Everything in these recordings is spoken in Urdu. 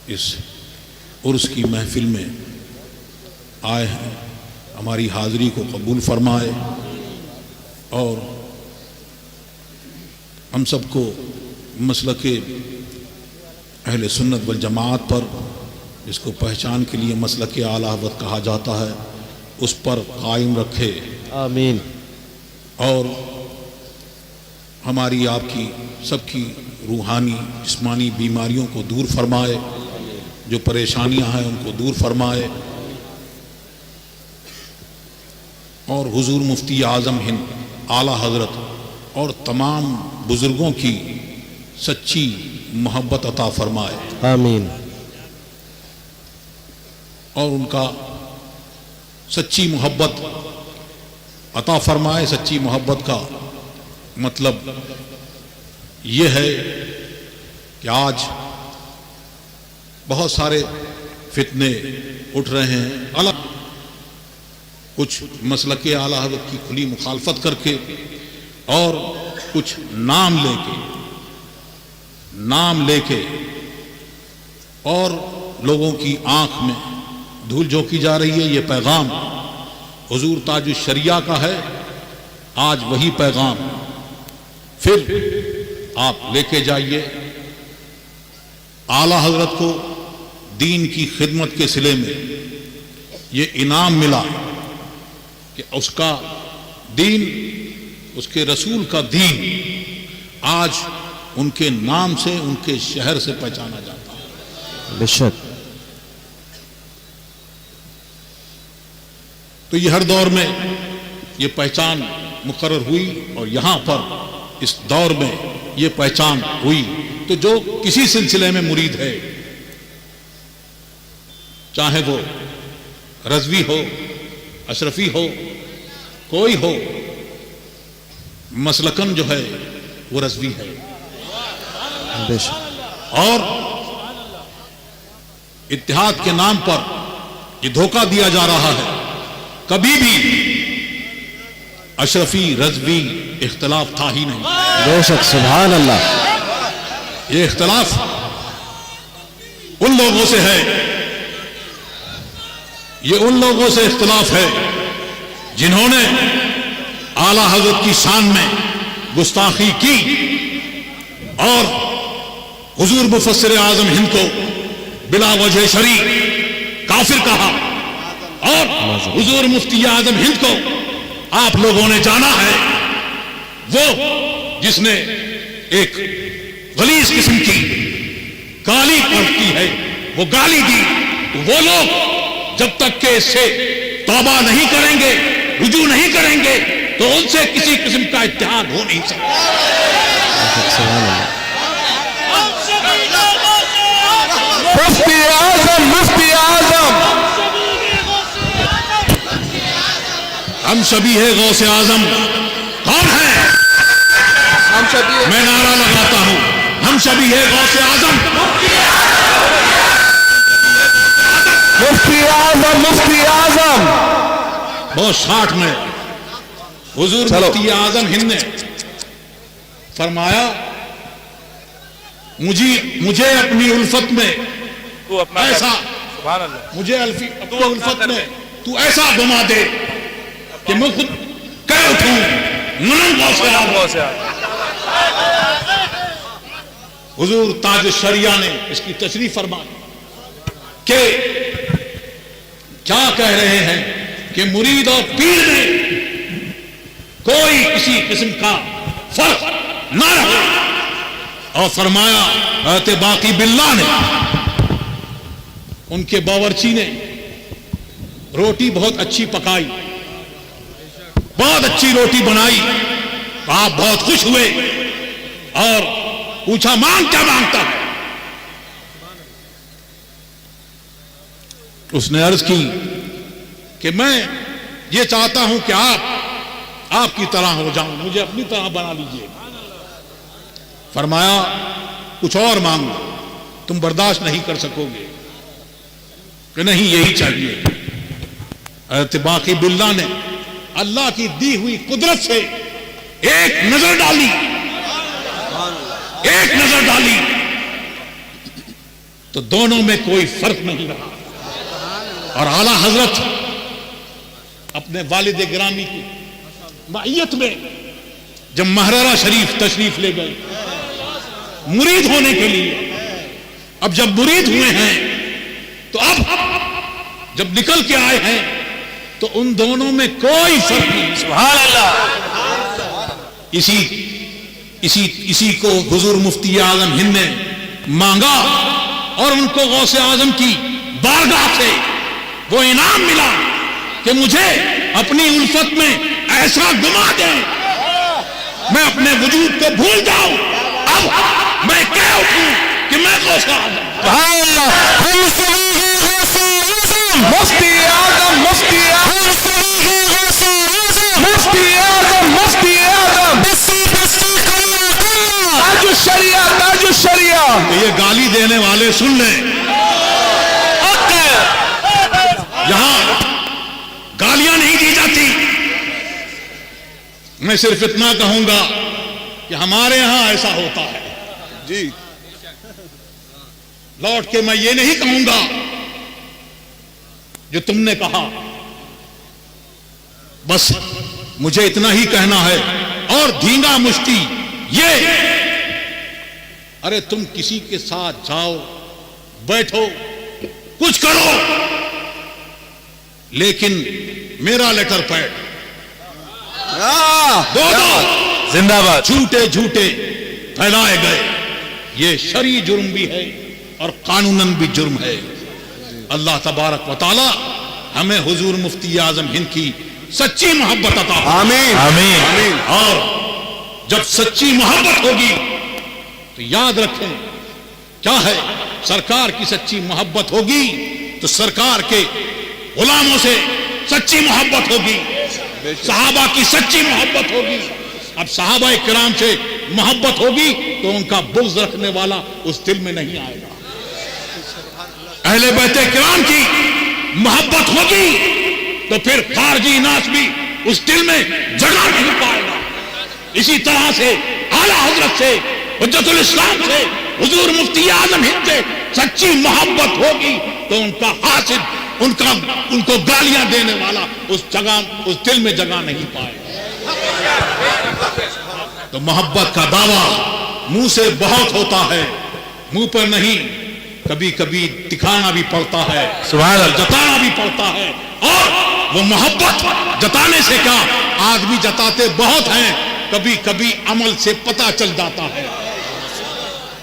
اس عرس کی محفل میں آئے ہیں، ہماری حاضری کو قبول فرمائے اور ہم سب کو مسلک اہل سنت والجماعت پر، جس کو پہچان کے لیے مسلک اعلیٰ حضرت کہا جاتا ہے، اس پر قائم رکھے، آمین۔ اور ہماری آپ کی سب کی روحانی جسمانی بیماریوں کو دور فرمائے، جو پریشانیاں ہیں ان کو دور فرمائے، اور حضور مفتی اعظم ہند اعلیٰ حضرت اور تمام بزرگوں کی سچی محبت عطا فرمائے، آمین۔ اور ان کا سچی محبت عطا فرمائے۔ سچی محبت کا مطلب یہ ہے کہ آج بہت سارے فتنے اٹھ رہے ہیں، الگ کچھ مسلک اعلیٰ حضرت کی کھلی مخالفت کر کے، اور کچھ نام لے کے اور لوگوں کی آنکھ میں دھول جھونکی جا رہی ہے۔ یہ پیغام حضور تاج الشریعہ کا ہے، آج وہی پیغام پھر آپ لے کے جائیے۔ اعلیٰ حضرت کو دین کی خدمت کے صلے میں یہ انعام ملا کہ اس کا دین، اس کے رسول کا دین آج ان کے نام سے، ان کے شہر سے پہچانا جاتا ہے۔ بے شک۔ تو یہ ہر دور میں یہ پہچان مقرر ہوئی، اور یہاں پر اس دور میں یہ پہچان ہوئی۔ تو جو کسی سلسلے میں مرید ہے، چاہے وہ رضوی ہو، اشرفی ہو، کوئی ہو، مسلکن جو ہے وہ رضوی ہے، بے شک۔ اور اتحاد کے نام پر یہ دھوکہ دیا جا رہا ہے۔ کبھی بھی اشرفی رضوی اختلاف تھا ہی نہیں۔ بے شک، سبحان اللہ۔ یہ اختلاف ان لوگوں سے ہے، یہ ان لوگوں سے اختلاف ہے جنہوں نے اعلیٰ حضرت کی شان میں گستاخی کی اور حضور مفسر اعظم ہند کو بلا وجہ شرعی کافر کہا، اور حضور مفتی اعظم ہند کو آپ لوگوں نے جانا ہے، وہ جس نے ایک غلیظ قسم کی گالی پڑتی ہے، وہ گالی دی، تو وہ لوگ جب تک کہ اس سے توبہ نہیں کریں گے، رجوع نہیں کریں گے، تو ان سے کسی قسم کا اتحاد ہو نہیں سکتا۔ سبحان اللہ۔ مفتی اعظم، مفتی اعظم، ہم شبیہ غوث اعظم کون ہیں؟ ہم شبیہ میں نعرہ لگاتا ہوں، ہم شبیہ غوث اعظم، مفتی اعظم، مفتی اعظم۔ بہت 60 میں حضور مفتی اعظم ہند نے فرمایا، مجھے اپنی الفت میں ایسا، مجھے اپنی الفت میں تو ایسا گما دے کہ میں خود کہہ اٹھوں نام غوث اعظم۔ حضور تاج الشریعہ نے اس کی تشریح فرمائی کہ کیا کہہ رہے ہیں کہ مرید اور پیر میں کوئی کسی قسم کا فرق نہ رہے، اور فرمایا حضرت باقی باللہ نے، ان کے باورچی نے روٹی بہت اچھی پکائی، بہت اچھی روٹی بنائی، آپ بہت خوش ہوئے اور پوچھا مانگ کیا مانگتا ہے؟ اس نے عرض کی کہ میں یہ چاہتا ہوں کہ آپ کی طرح ہو جاؤں، مجھے اپنی طرح بنا لیجئے۔ فرمایا کچھ اور مانگو، تم برداشت نہیں کر سکو گے، کہ نہیں یہی چاہیے۔ حضرت باقی باللہ نے اللہ کی دی ہوئی قدرت سے ایک نظر ڈالی، تو دونوں میں کوئی فرق نہیں رہا. اور اعلی حضرت اپنے والد گرامی کی معیت میں جب مہررہ شریف تشریف لے گئے مرید ہونے کے لیے، اب جب مرید ہوئے ہیں تو اب جب نکل کے آئے ہیں تو ان دونوں میں کوئی فرق نہیں. سبحان اللہ. اسی کو حضور مفتی اعظم ہند نے مانگا اور ان کو غوث اعظم کی بارگاہ سے وہ انعام ملا کہ مجھے اپنی الفت میں ایسا گما دیں میں اپنے وجود کو بھول جاؤں. اب میں کہہ اٹھوں کہ میں غوث اعظم. سبحان اللہ. مفتی اعظم مفتی اعظم مفتی اعظم مفتی اعظم تاج الشریعہ تاج الشریعہ. یہ گالی دینے والے سن لیں، یہاں گالیاں نہیں دی جاتی. میں صرف اتنا کہوں گا کہ ہمارے ہاں ایسا ہوتا ہے جی. لوٹ کے میں یہ نہیں کہوں گا جو تم نے کہا، بس مجھے اتنا ہی کہنا ہے. اور دھینگا مشتی یہ، ارے تم کسی کے ساتھ جاؤ بیٹھو کچھ کرو، لیکن میرا لیٹر پیڈ دو زندہ باد. جھوٹے جھوٹے پھیلائے گئے، یہ شرعی جرم بھی ہے اور قانوناً بھی جرم ہے. اللہ تبارک و تعالی ہمیں حضور مفتی اعظم ہند کی سچی محبت عطا فرمائے. آمین آمین آمین. اور جب سچی محبت ہوگی تو یاد رکھیں کیا ہے، سرکار کی سچی محبت ہوگی تو سرکار کے غلاموں سے سچی محبت ہوگی، صحابہ کی سچی محبت ہوگی. اب صحابہ کرام سے محبت ہوگی تو ان کا بغض رکھنے والا اس دل میں نہیں آئے گا. اہل بیت کرام کی محبت ہوگی تو پھر خارجی ناس بھی اس دل میں جگہ نہیں پائے گا. اسی طرح سے اعلیٰ حضرت سے، حجت الاسلام سے، حضور مفتی اعظم ہند سے سچی محبت ہوگی تو ان کا حاسد، ان کو گالیاں دینے والا اس دل میں جگہ نہیں پائے گا. تو محبت کا دعویٰ منہ سے بہت ہوتا ہے، منہ پر نہیں، کبھی کبھی دکھانا بھی پڑتا ہے، سبحان اللہ. جتانا بھی پڑتا ہے. اور وہ محبت جتانے سے کیا، آدمی جتاتے بہت ہیں، کبھی کبھی عمل سے پتہ چل جاتا ہے،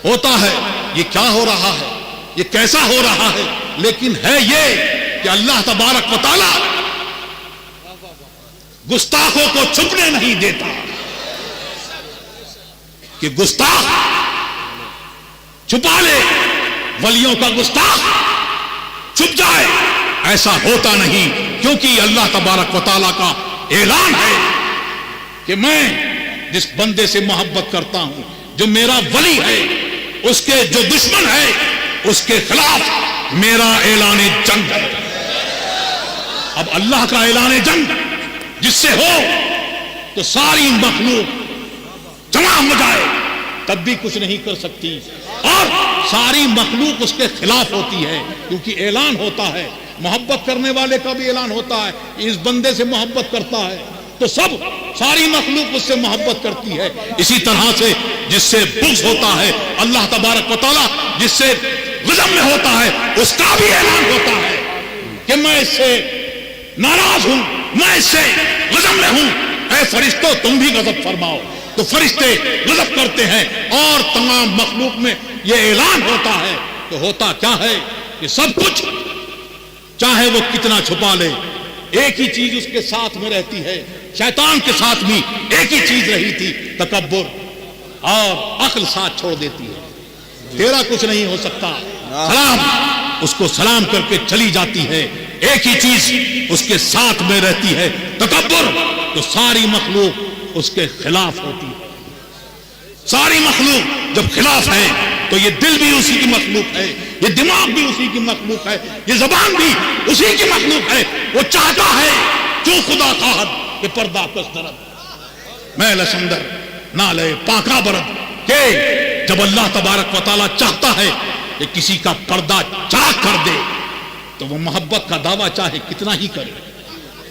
ہوتا ہے یہ کیا ہو رہا ہے، یہ کیسا ہو رہا ہے. لیکن ہے یہ کہ اللہ تبارک و تعالی گستاخوں کو چھپنے نہیں دیتا کہ گستاخ چھپا لے، ولیوں کا گستاخ چھپ جائے، ایسا ہوتا نہیں. کیونکہ اللہ تبارک و تعالیٰ کا اعلان ہے کہ میں جس بندے سے محبت کرتا ہوں، جو میرا ولی ہے، اس کے جو دشمن ہے اس کے خلاف میرا اعلان جنگ ہے. اب اللہ کا اعلان جنگ جس سے ہو تو ساری مخلوق جمع ہو جائے تب بھی کچھ نہیں کر سکتی، اور ساری مخلوق اس کے خلاف ہوتی ہے. کیونکہ اعلان ہوتا ہے، محبت کرنے والے کا بھی اعلان ہوتا ہے، اس بندے سے محبت کرتا ہے تو ساری مخلوق اس سے محبت کرتی ہے. اسی طرح سے جس سے بغض ہوتا ہے، اللہ تبارک و تعالیٰ جس سے غضب میں ہوتا ہے، اس کا بھی اعلان ہوتا ہے کہ میں اس سے ناراض ہوں، میں اس سے غضب میں ہوں. اے فرشتوں تم بھی غضب فرماؤ. تو فرشتے غضب کرتے ہیں اور تمام مخلوق میں یہ اعلان ہوتا ہے. تو ہوتا کیا ہے کہ سب کچھ چاہے وہ کتنا چھپا لے، ایک ہی چیز اس کے ساتھ میں رہتی ہے. شیطان کے ساتھ بھی ایک ہی چیز رہی تھی، تکبر، اور عقل ساتھ چھوڑ دیتی ہے. تیرا کچھ نہیں ہو سکتا، سلام، اس کو سلام کر کے چلی جاتی ہے. ایک ہی چیز اس کے ساتھ میں رہتی ہے، تکبر. تو ساری مخلوق اس کے خلاف ہوتی ہے. ساری مخلوق جب خلاف ہے تو یہ دل بھی اسی کی مخلوق ہے، یہ دماغ بھی اسی کی مخلوق ہے، یہ زبان بھی اسی کی مخلوق ہے. وہ چاہتا ہے جو خدا خواہد کہ پردہ کس درد میں لسندر نہ لے پاکا برد، کہ جب اللہ تبارک و تعالیٰ چاہتا ہے کہ کسی کا پردہ چاک کر دے تو وہ محبت کا دعویٰ چاہے کتنا ہی کرے.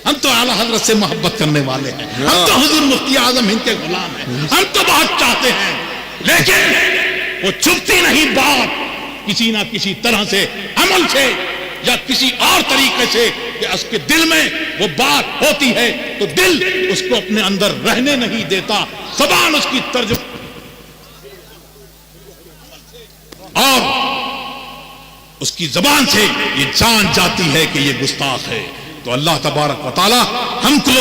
ہم تو اعلیٰ حضرت سے محبت کرنے والے ہیں, ہم تو حضور مفتی اعظم ہند کے غلام ہیں, ہم تو بہت چاہتے ہیں, لیکن وہ چھپتی نہیں بات کسی نہ کسی طرح سے, عمل سے یا کسی اور طریقے سے, کہ اس کے دل میں وہ بات ہوتی ہے تو دل اس کو اپنے اندر رہنے نہیں دیتا, زبان اس کی ترجمہ اور اس کی زبان سے یہ جان جاتی ہے کہ یہ گستاخ ہے. تو اللہ تبارک و تعالی ہم کو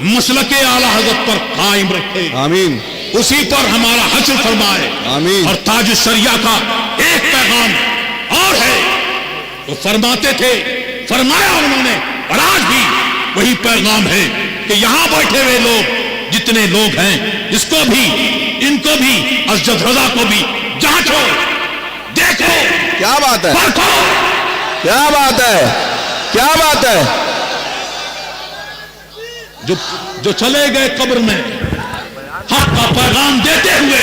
مسلک اعلیٰ حضرت پر قائم رکھے, آمین, اسی پر ہمارا حشر فرمائے, آمین. اور تاج الشریعہ کا ایک پیغام اور ہے, وہ فرماتے تھے, فرمایا انہوں نے, اور آج بھی وہی پیغام ہے کہ یہاں بیٹھے ہوئے لوگ جتنے لوگ ہیں, اس کو بھی, ان کو بھی, اسجد رضا کو بھی جانچو, دیکھو, کیا بات ہے, پرکھو, کیا بات ہے, کیا بات ہے. جو چلے گئے قبر میں حق کا پیغام دیتے ہوئے,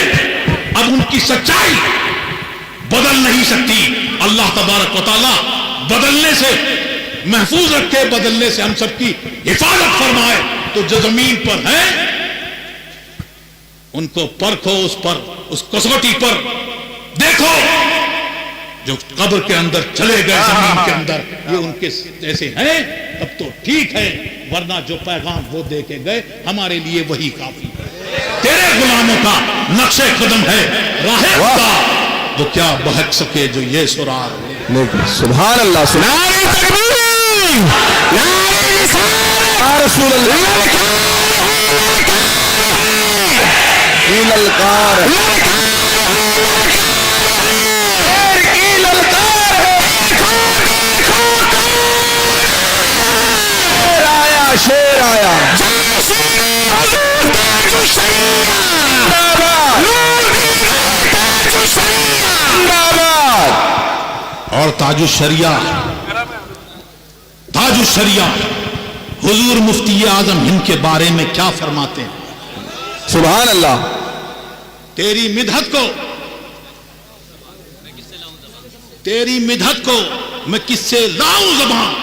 اب ان کی سچائی بدل نہیں سکتی. اللہ تبارک و تعالی بدلنے سے محفوظ رکھے, بدلنے سے ہم سب کی حفاظت فرمائے. تو جو زمین پر ہیں ان کو پرکھو, اس پر, اس کسوٹی پر دیکھو. جو قبر کے اندر چلے گئے زمین کے اندر, یہ ان کے جیسے ہیں تب تو ٹھیک ہے, ورنہ جو پیغام وہ دے کے گئے ہمارے لیے وہی کافی ہے. تیرے غلاموں کا نقش قدم ہے راہ خدا, وہ کیا بہک سکے جو یہ سرار. سبحان اللہ, سبحان رسول اللہ, شیر آیا, اور تاج الشریعہ, تاج الشریعہ حضور مفتی اعظم ہند کے بارے میں کیا فرماتے ہیں. سبحان اللہ. تیری مدحت کو, تیری مدحت کو میں کس سے لاؤں زبان,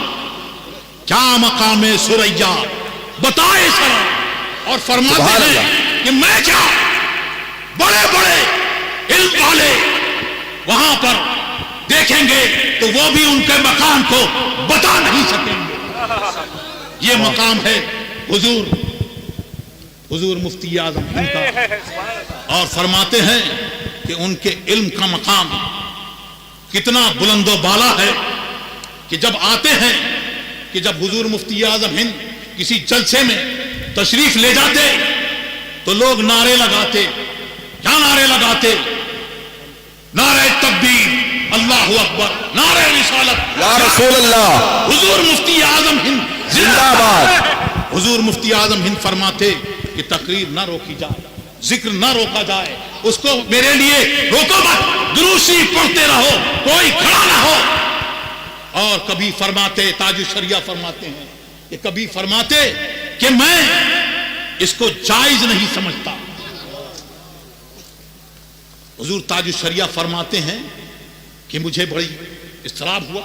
کیا مقام سریا بتائے سر. اور فرماتے ہیں کہ میں کیا, بڑے بڑے علم والے وہاں پر دیکھیں گے تو وہ بھی ان کے مقام کو بتا نہیں سکیں گے. یہ مقام ہے حضور مفتی اعظم ہند کا, اور فرماتے ہیں کہ ان کے علم کا مقام کتنا بلند و بالا ہے کہ جب آتے ہیں, کہ جب حضور مفتی اعظم ہند کسی جلسے میں تشریف لے جاتے تو لوگ نعرے لگاتے. کیا نعرے لگاتے؟ نعرہ تکبیر, اللہ اکبر, نعرہ رسالت, یا رسول اللہ, حضور مفتی اعظم ہند زندہ باد. حضور مفتی اعظم ہند فرماتے کہ تقریر نہ روکی جائے, ذکر نہ روکا جائے, اس کو میرے لیے روکو مت, درود شریف پڑھتے رہو, کوئی کھڑا نہ ہو. اور کبھی فرماتے, تاج الشریعہ فرماتے ہیں کہ کبھی فرماتے کہ میں اس کو جائز نہیں سمجھتا. حضور تاج الشریعہ فرماتے ہیں کہ مجھے بڑی اضطراب ہوا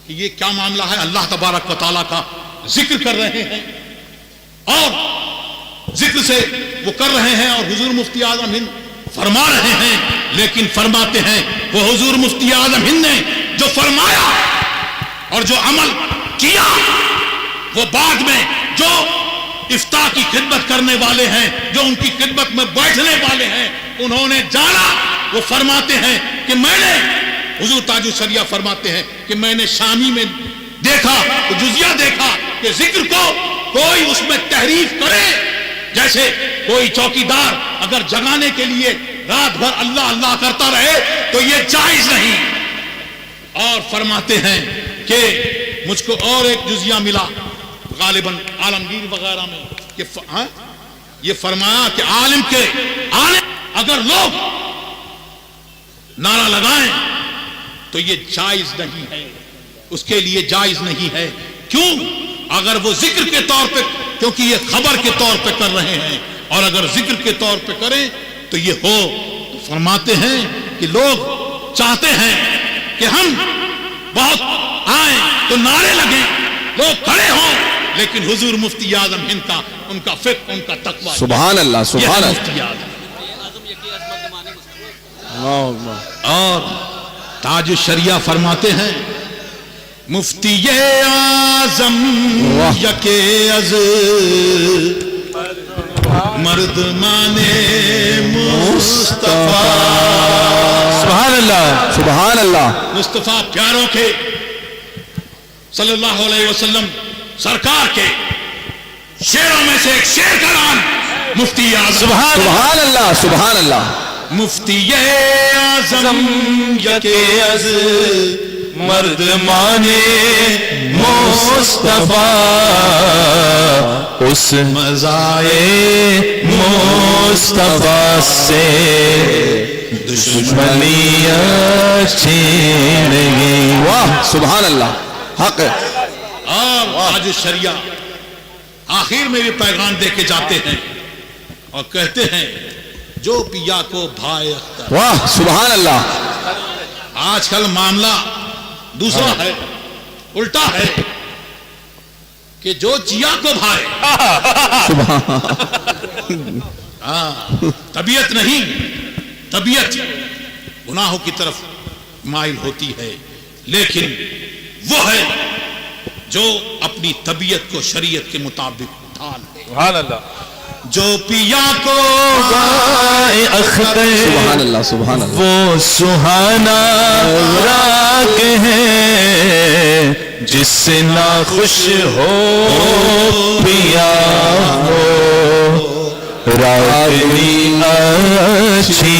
کہ یہ کیا معاملہ ہے. اللہ تبارک و تعالیٰ کا ذکر کر رہے ہیں اور ذکر سے وہ کر رہے ہیں, اور حضور مفتی اعظم ہند فرما رہے ہیں, لیکن فرماتے ہیں وہ حضور مفتی اعظم ہند نے جو فرمایا اور جو عمل کیا, وہ بعد میں جو افتاء کی خدمت کرنے والے ہیں, جو ان کی خدمت میں بیٹھنے والے ہیں, انہوں نے جانا. وہ فرماتے ہیں کہ میں نے, حضور تاج الشریعہ فرماتے ہیں کہ میں نے شامی میں دیکھا تو جزیہ دیکھا کہ ذکر کو کوئی اس میں تحریف کرے, جیسے کوئی چوکیدار اگر جگانے کے لیے رات بھر اللہ اللہ کرتا رہے تو یہ جائز نہیں. اور فرماتے ہیں کہ مجھ کو اور ایک جزیہ ملا غالباً عالمگیر وغیرہ میں کہ یہ فرمایا کہ عالم اگر لوگ نعرہ لگائیں تو یہ جائز نہیں ہے, اس کے لیے جائز نہیں ہے. کیوں؟ اگر وہ ذکر کے طور پہ, کیونکہ یہ خبر کے طور پہ کر رہے ہیں, اور اگر ذکر کے طور پہ کریں تو یہ ہو. تو فرماتے ہیں کہ لوگ چاہتے ہیں کہ ہم بہت آئیں تو نعرے لگیں، لوگ کھڑے ہوں، لیکن حضور مفتی اعظم ہند کا، ان کا فقہ، ان کا تقوی، سبحان اللہ، یہ سبحان ہے اللہ. مفتی اعظم. اور تاج الشریعہ فرماتے ہیں مفتی اعظم یکے از مردمان مصطفیٰ. سبحان اللہ. سبحان اللہ. مصطفیٰ پیاروں کے صلی اللہ علیہ وسلم سرکار کے شعروں میں سے ایک شعر کا نام مفتی اعظم. سبحان اللہ. سبحان اللہ. مفتی اعظم یکے از مردمان مصطفیٰ اس مزائے مصطفیٰ سے دشمنیاں چھین گئی. واہ سبحان اللہ. حق ہے. اور تاج الشریعہ آخر میں بھی پیغام دے کے جاتے ہیں اور کہتے ہیں جو پیا کو بھائے اختر. واہ سبحان اللہ. آج کل معاملہ دوسرا ہے، الٹا ہے کہ جو چیا کو بھائے. طبیعت نہیں، طبیعت گناہوں کی طرف مائل ہوتی ہے، لیکن وہ ہے جو اپنی طبیعت کو شریعت کے مطابق ڈھال دے. سبحان اللہ. جو پیا کو بھائے اختر سبحان اللہ. سبحان اللہ. وہ سہانا راگ ہے جس سے نہ خوش ہو پیا ہو راگنی اچھی.